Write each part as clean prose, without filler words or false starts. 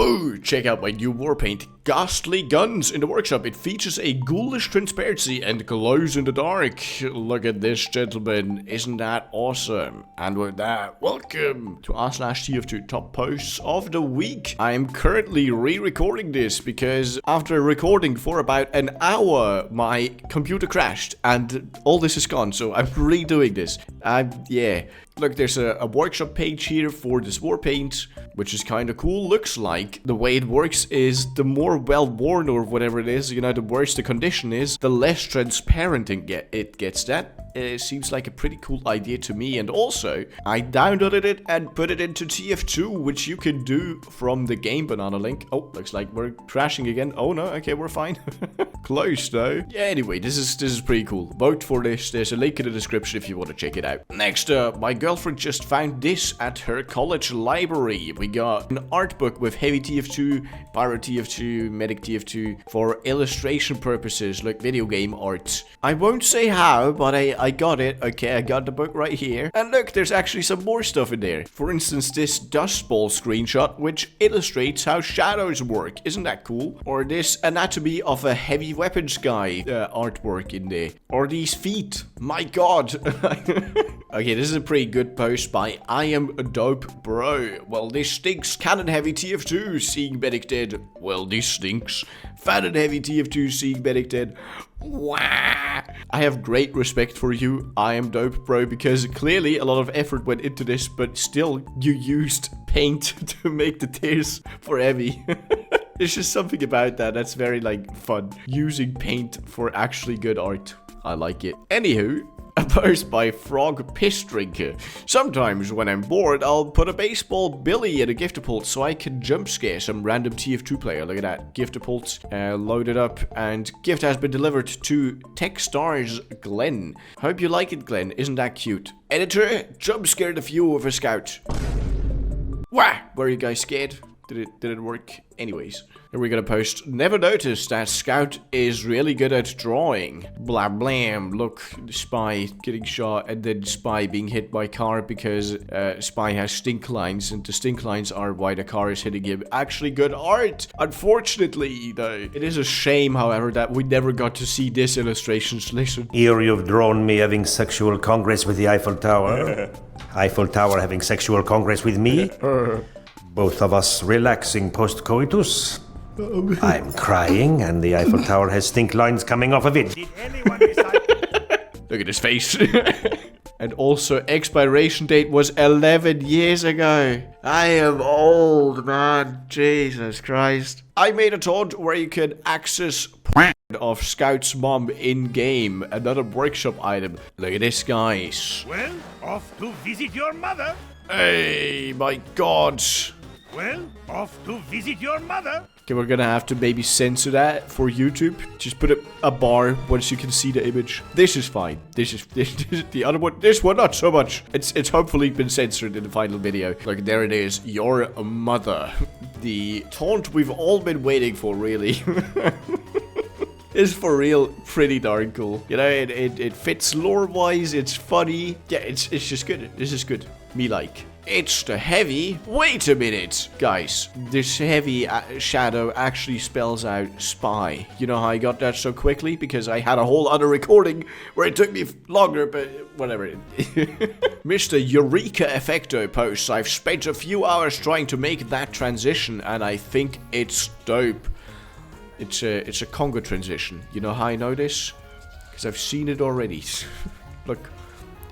Boo! Check out my new war paint, Ghastly Guns in the workshop. It features a ghoulish transparency and glows in the dark. Look at this, gentlemen. Isn't that awesome? And with that, welcome to r/TF2 top posts of the week. I am currently re-recording this because after recording for about an hour, my computer crashed and all this is gone. So I'm redoing this. Yeah. Look, there's a workshop page here for this war paint, which is kind of cool. Looks like the way it works is the more well-worn or whatever it is, you know, the worse the condition is, the less transparent it gets. That seems like a pretty cool idea to me. And also, I downloaded it and put it into TF2, which you can do from the Game Banana link. Oh, looks like we're crashing again. Oh no, okay, we're fine. Close though. Yeah, anyway, this is pretty cool. Vote for this. There's a link in the description if you want to check it out. Next up, my girlfriend just found this at her college library. We got an art book with heavy TF2, pyro TF2, medic TF2 for illustration purposes, like video game art. I won't say how, but I got it. Okay, I got the book right here. And look, there's actually some more stuff in there. For instance, this dust ball screenshot, which illustrates how shadows work. Isn't that cool? Or this anatomy of a heavy weapons guy artwork in there. Or these feet. My god. Okay, this is a pretty good post by I Am a Dope Bro. Well, this stinks. Cannon heavy TF2 seeing medic dead. Well, this stinks. Fat and heavy TF2 seeing medic dead. Wah! I have great respect for you, I Am Dope Bro, because clearly a lot of effort went into this, but still you used paint to make the tears for heavy. There's just something about that that's very like fun. Using paint for actually good art. I like it. Anywho, a post by Frog Piss Drinker. Sometimes when I'm bored, I'll put a baseball billy in a giftapult so I can jump scare some random TF2 player. Look at that. Giftapult loaded up and gift has been delivered to Techstars Glenn. Hope you like it, Glenn. Isn't that cute? Editor, jump scared a few of a scout. Wah! Were you guys scared? Did it work? Anyways, here we're gonna post. Never noticed that Scout is really good at drawing. Blah blam. Look, Spy getting shot and then Spy being hit by car because Spy has stink lines and the stink lines are why the car is hitting him. Actually good art. Unfortunately, though, it is a shame, however, that we never got to see this illustrations. Listen. Here you've drawn me having sexual congress with the Eiffel Tower. Eiffel Tower having sexual congress with me. Both of us relaxing post-coitus. I'm crying, and the Eiffel Tower has stink lines coming off of it. Did anyone decide? Look at his face. And also, expiration date was 11 years ago. I am old, man. Jesus Christ. I made a taunt where you can access of Scout's mom in-game. Another workshop item. Look at this, guys. Well, off to visit your mother. Hey, my god. Well, off to visit your mother. Okay, we're gonna have to maybe censor that for YouTube. Just put a bar once you can see the image. This is fine. This is the other one. This one, not so much. It's hopefully been censored in the final video. Look, there it is. Your mother. The taunt we've all been waiting for, really. It's for real pretty darn cool. You know, it fits lore-wise. It's funny. Yeah, it's just good. This is good. Me like. It's the heavy. Wait a minute, guys. This heavy shadow actually spells out spy. You know how I got that so quickly? Because I had a whole other recording where it took me longer, but whatever. Mr. Eureka Effecto posts. I've spent a few hours trying to make that transition, and I think it's dope. It's a Conga transition. You know how I know this? Because I've seen it already. Look.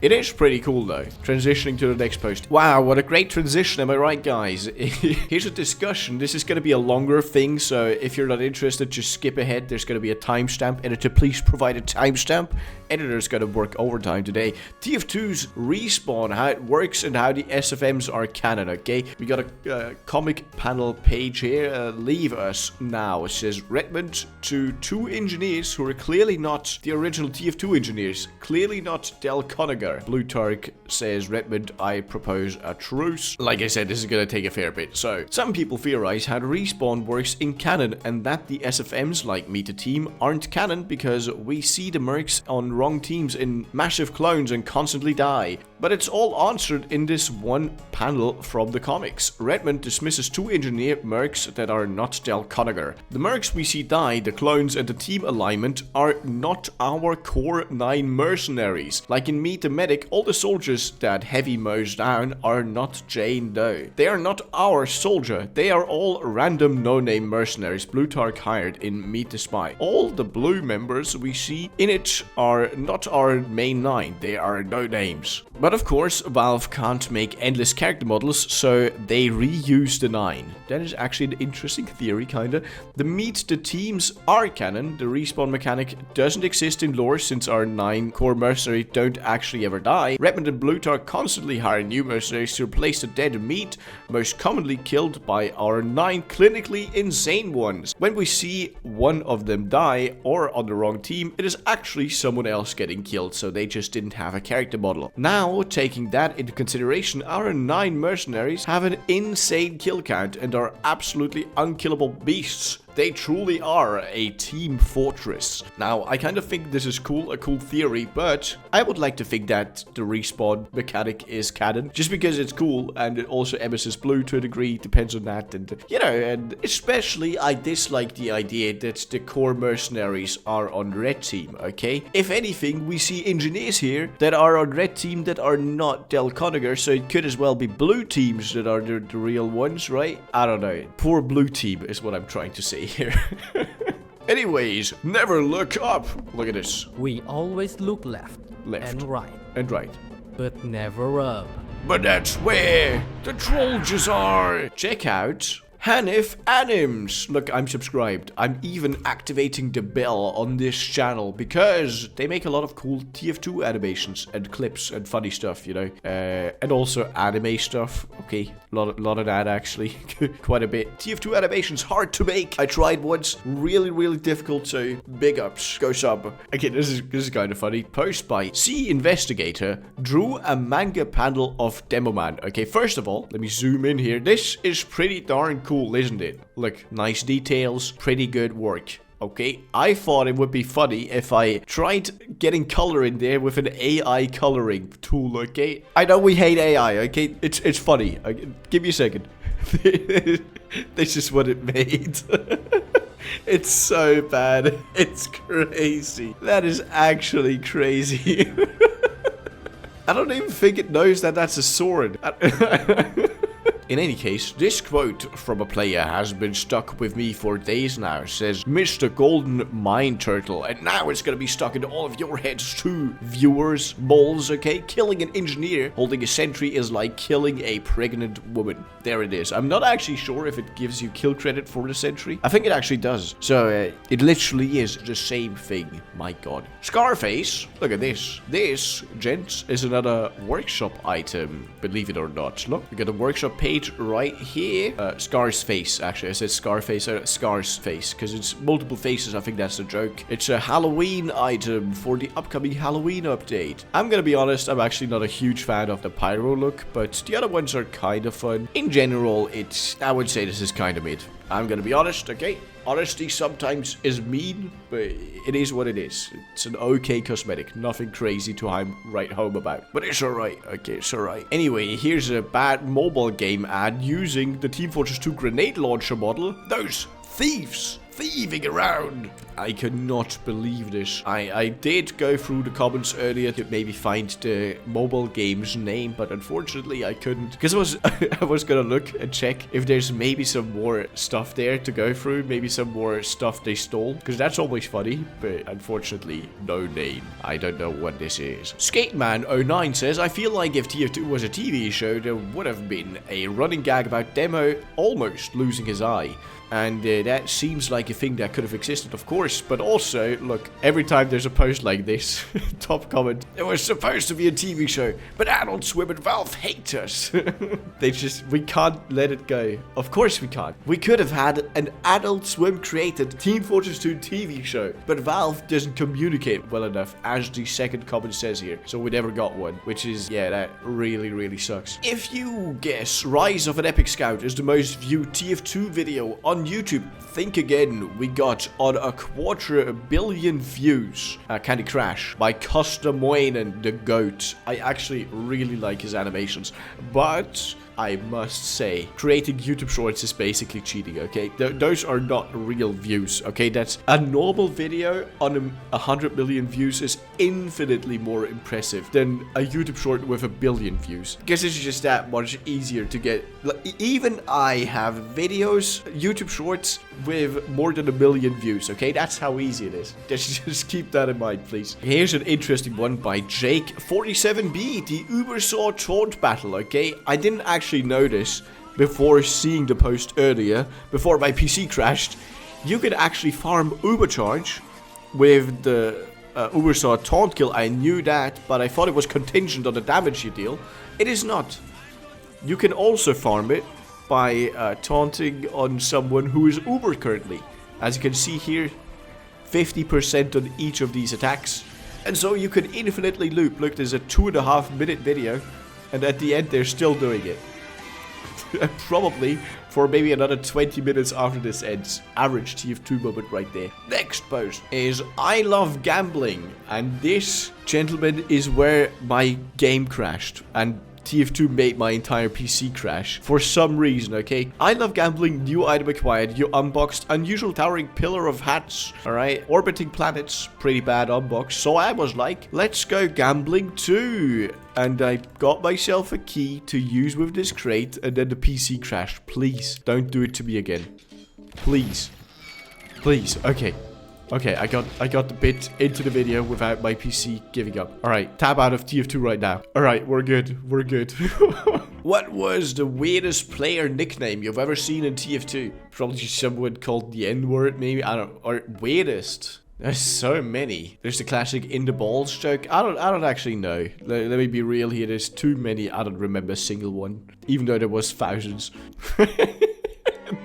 It is pretty cool though, transitioning to the next post. Wow, what a great transition, am I right, guys? Here's a discussion. This is going to be a longer thing, so if you're not interested, just skip ahead. There's going to be a timestamp. Editor, please provide a timestamp. Editor's going to work overtime today. TF2's respawn, how it works and how the SFMs are canon, okay? We got a comic panel page here. Leave us now. It says Redmond to 2 engineers who are clearly not the original TF2 engineers. Clearly not Del Conga. Conga. Blutarch says, Redmond, I propose a truce. Like I said, this is gonna take a fair bit. So, some people theorize how the respawn works in canon and that the SFMs like Meet the Team aren't canon because we see the mercs on wrong teams in massive clones and constantly die. But it's all answered in this one panel from the comics. Redmond dismisses 2 engineer mercs that are not Del Conagher. The mercs we see die, the clones and the team alignment, are not our core 9 mercenaries. Like in Meet the Medic, all the soldiers that Heavy mows down are not Jane Doe. They are not our soldier. They are all random no-name mercenaries Blutarch hired in Meet the Spy. All the blue members we see in it are not our main 9. They are no names. But of course, Valve can't make endless character models, so they reuse the 9. That is actually an interesting theory, kinda. The Meet the Teams are canon. The respawn mechanic doesn't exist in lore since our 9 core mercenaries don't actually ever die. Redmond and Blutarch constantly hire new mercenaries to replace the dead Meet, most commonly killed by our 9 clinically insane ones. When we see one of them die or on the wrong team, it is actually someone else getting killed, so they just didn't have a character model. Now, taking that into consideration, our 9 mercenaries have an insane kill count and are absolutely unkillable beasts. They truly are a team fortress. Now, I kind of think this is cool, a cool theory, but I would like to think that the respawn mechanic is canon, just because it's cool, and it also emisses blue to a degree, depends on that, and, you know, and especially I dislike the idea that the core mercenaries are on red team, okay? If anything, we see engineers here that are on red team that are not Del Conagher, so it could as well be blue teams that are the real ones, right? I don't know. Poor blue team is what I'm trying to say here. Anyways, never look up. Look at this. We always look left and right, but never up. But that's where the Trolls are. Check out Hanif Anims. Look, I'm subscribed. I'm even activating the bell on this channel because they make a lot of cool TF2 animations and clips and funny stuff, you know. And also anime stuff. Okay, a lot of that actually. Quite a bit. TF2 animations, hard to make. I tried once. Really difficult, so big ups. Go sub. Okay, this is kind of funny. Post by C Investigator drew a manga panel of Demoman. Okay, first of all, let me zoom in here. This is pretty darn cool, isn't it? Look, nice details, pretty good work. Okay, I thought it would be funny if I tried getting color in there with an AI coloring tool, okay? I know we hate AI, okay? It's funny. Okay, give me a second. This is what it made. It's so bad. It's crazy. That is actually crazy. I don't even think it knows that that's a sword. In any case, this quote from a player has been stuck with me for days now. It says, Mr. Golden Mine Turtle, and now it's gonna be stuck in all of your heads too, viewers, moles, okay? Killing an engineer holding a sentry is like killing a pregnant woman. There it is. I'm not actually sure if it gives you kill credit for the sentry. I think it actually does. So, it literally is the same thing. My god. Scarface, look at this. This, gents, is another workshop item, believe it or not. Look, we got a workshop page right here. Scar's face, actually. I said Scarface, Scar's face, because it's multiple faces. I think that's the joke. It's a Halloween item for the upcoming Halloween update. I'm gonna be honest, I'm actually not a huge fan of the pyro look, but the other ones are kind of fun. In general, I would say this is kind of mid. I'm gonna be honest, okay? Honesty sometimes is mean, but it is what it is. It's an okay cosmetic, nothing crazy to write home about. But it's alright, okay, it's alright. Anyway, here's a bad mobile game ad using the Team Fortress 2 grenade launcher model. Those thieves! Thieving around. I cannot believe this. I did go through the comments earlier to maybe find the mobile game's name, but unfortunately I couldn't. Because I was gonna look and check if there's maybe some more stuff there to go through, maybe some more stuff they stole, because that's always funny, but unfortunately no name. I don't know what this is. Skateman09 says, I feel like if TF2 was a TV show, there would have been a running gag about Demo almost losing his eye. And that seems like like a thing that could have existed, of course. But also, look, every time there's a post like this, top comment, it was supposed to be a TV show, but Adult Swim and Valve hate us. We can't let it go. Of course we can't. We could have had an Adult Swim created Team Fortress 2 TV show, but Valve doesn't communicate well enough, as the second comment says here. So we never got one, which is, yeah, that really, really sucks. If you guess Rise of an Epic Scout is the most viewed TF2 video on YouTube, think again. We got on a 250 million views Candy Crush by Custom Moinen the Goat. I actually really like his animations, but I must say, creating YouTube Shorts is basically cheating, okay? Those are not real views, okay? That's a normal video on 100 million views is infinitely more impressive than a YouTube Short with 1 billion views. Because it's just that much easier to get. Even I have videos, YouTube Shorts, with more than 1 million views, okay? That's how easy it is. Just keep that in mind, please. Here's an interesting one by Jake47B, the Ubersaw taunt battle, okay? I didn't actually notice before seeing the post earlier, before my PC crashed, you could actually farm Ubercharge with the Ubersaw taunt kill. I knew that, but I thought it was contingent on the damage you deal. It is not. You can also farm it by taunting on someone who is Uber currently. As you can see here, 50% on each of these attacks. And so you can infinitely loop. Look, there's a 2.5 minute video, and at the end they're still doing it. Probably for maybe another 20 minutes after this ends. Average TF2 moment right there. Next post is I love gambling, and this, gentlemen, is where my game crashed, and TF2 made my entire PC crash for some reason, okay? I love gambling, new item acquired, you unboxed, unusual towering pillar of hats, alright? Orbiting planets, pretty bad unbox. So I was like, let's go gambling too. And I got myself a key to use with this crate, and then the PC crashed. Please, don't do it to me again. Please. Please, okay. Okay, I got the bit into the video without my PC giving up. Alright, tab out of TF2 right now. Alright, we're good. We're good. What was the weirdest player nickname you've ever seen in TF2? Probably someone called the N-word, maybe? I don't know. Or weirdest? There's so many. There's the classic in the balls joke. I don't actually know. Let me be real here. There's too many. I don't remember a single one. Even though there was thousands.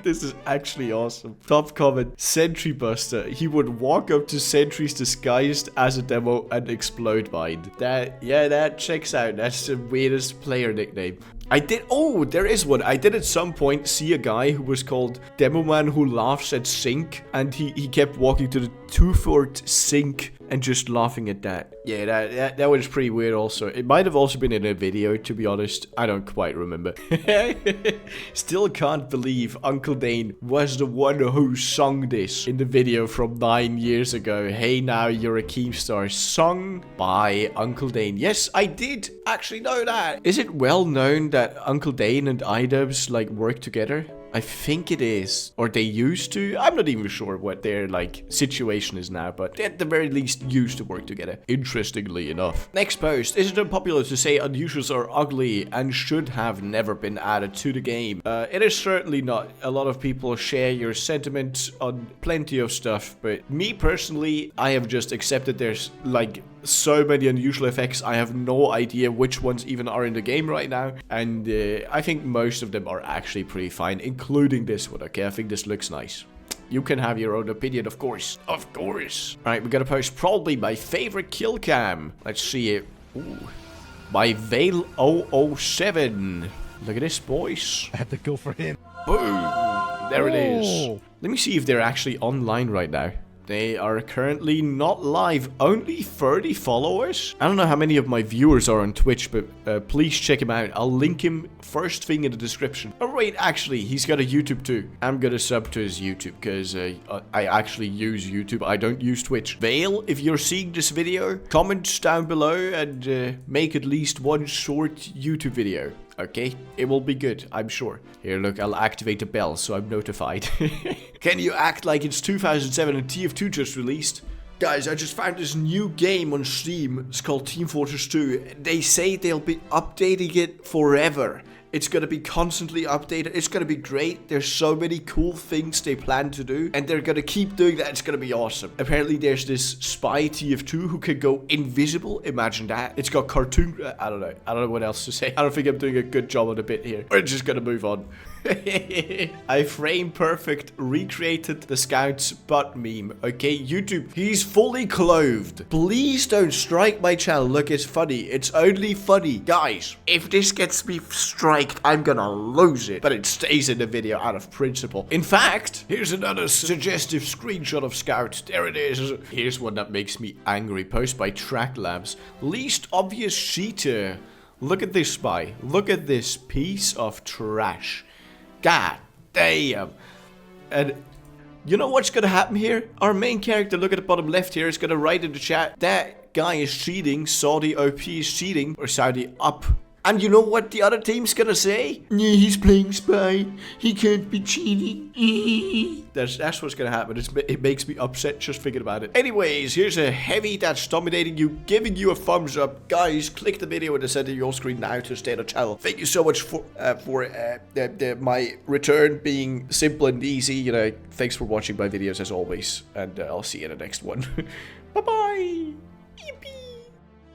This is actually awesome. Top comment, Sentry Buster. He would walk up to sentries disguised as a demo and explode mine. That checks out. That's the weirdest player nickname. There is one. I did at some point see a guy who was called Demo Man who laughs at sink, and he kept walking to the 2-foot sink and just laughing at that. Yeah, that was pretty weird also. It might have also been in a video, to be honest. I don't quite remember. Still can't believe Uncle Dane was the one who sung this in the video from 9 years ago. Hey now, you're a Keemstar. Sung by Uncle Dane. Yes, I did actually know that. Is it well known that Uncle Dane and iDubbbz like work together? I think it is, or they used to. I'm not even sure what their like situation is now, but they at the very least used to work together, interestingly enough. Next post, is it unpopular to say unusuals are ugly and should have never been added to the game? It is certainly not. A lot of people share your sentiment on plenty of stuff, but me personally, I have just accepted there's like so many unusual effects. I have no idea which ones even are in the game right now, and I think most of them are actually pretty fine, including this one. Okay, I think this looks nice. You can have your own opinion, of course. Of course. Alright, we got to post probably my favorite kill cam. Let's see it. Ooh. By Vale 007. Look at this, boys. I had to go for him. Boom. There it is. Let me see if they're actually online right now. They are currently not live. Only 30 followers? I don't know how many of my viewers are on Twitch, but please check him out. I'll link him first thing in the description. Oh wait, actually, he's got a YouTube too. I'm gonna sub to his YouTube because I actually use YouTube. I don't use Twitch. Vale, if you're seeing this video, comment down below and make at least one short YouTube video. Okay, it will be good, I'm sure. Here, look, I'll activate the bell so I'm notified. Can you act like it's 2007 and TF2 just released? Guys, I just found this new game on Steam. It's called Team Fortress 2. They say they'll be updating it forever. It's gonna be constantly updated. It's gonna be great. There's so many cool things they plan to do, and they're gonna keep doing that. It's gonna be awesome. Apparently, there's this spy TF2 who can go invisible. Imagine that. It's got cartoon. I don't know. I don't know what else to say. I don't think I'm doing a good job on the bit here. We're just gonna move on. I frame perfect recreated the Scout's butt meme. Okay, YouTube, he's fully clothed. Please don't strike my channel. Look, it's funny. It's only funny. Guys, if this gets me striked, I'm gonna lose it. But it stays in the video out of principle. In fact, here's another suggestive screenshot of Scout. There it is. Here's one that makes me angry. Post by Track Labs. Least obvious cheater. Look at this spy. Look at this piece of trash. God damn. And you know what's gonna happen here? Our main character, look at the bottom left here, is gonna write in the chat, that guy is cheating, Saudi OP is cheating, or Saudi up. And you know what the other team's gonna say? Yeah, he's playing spy. He can't be cheating. That's what's gonna happen. It makes me upset just thinking about it. Anyways, here's a heavy that's dominating you, giving you a thumbs up. Guys, click the video in the center of your screen now to stay on the channel. Thank you so much for my return being simple and easy. You know, thanks for watching my videos as always, and I'll see you in the next one. Bye bye. Yippee.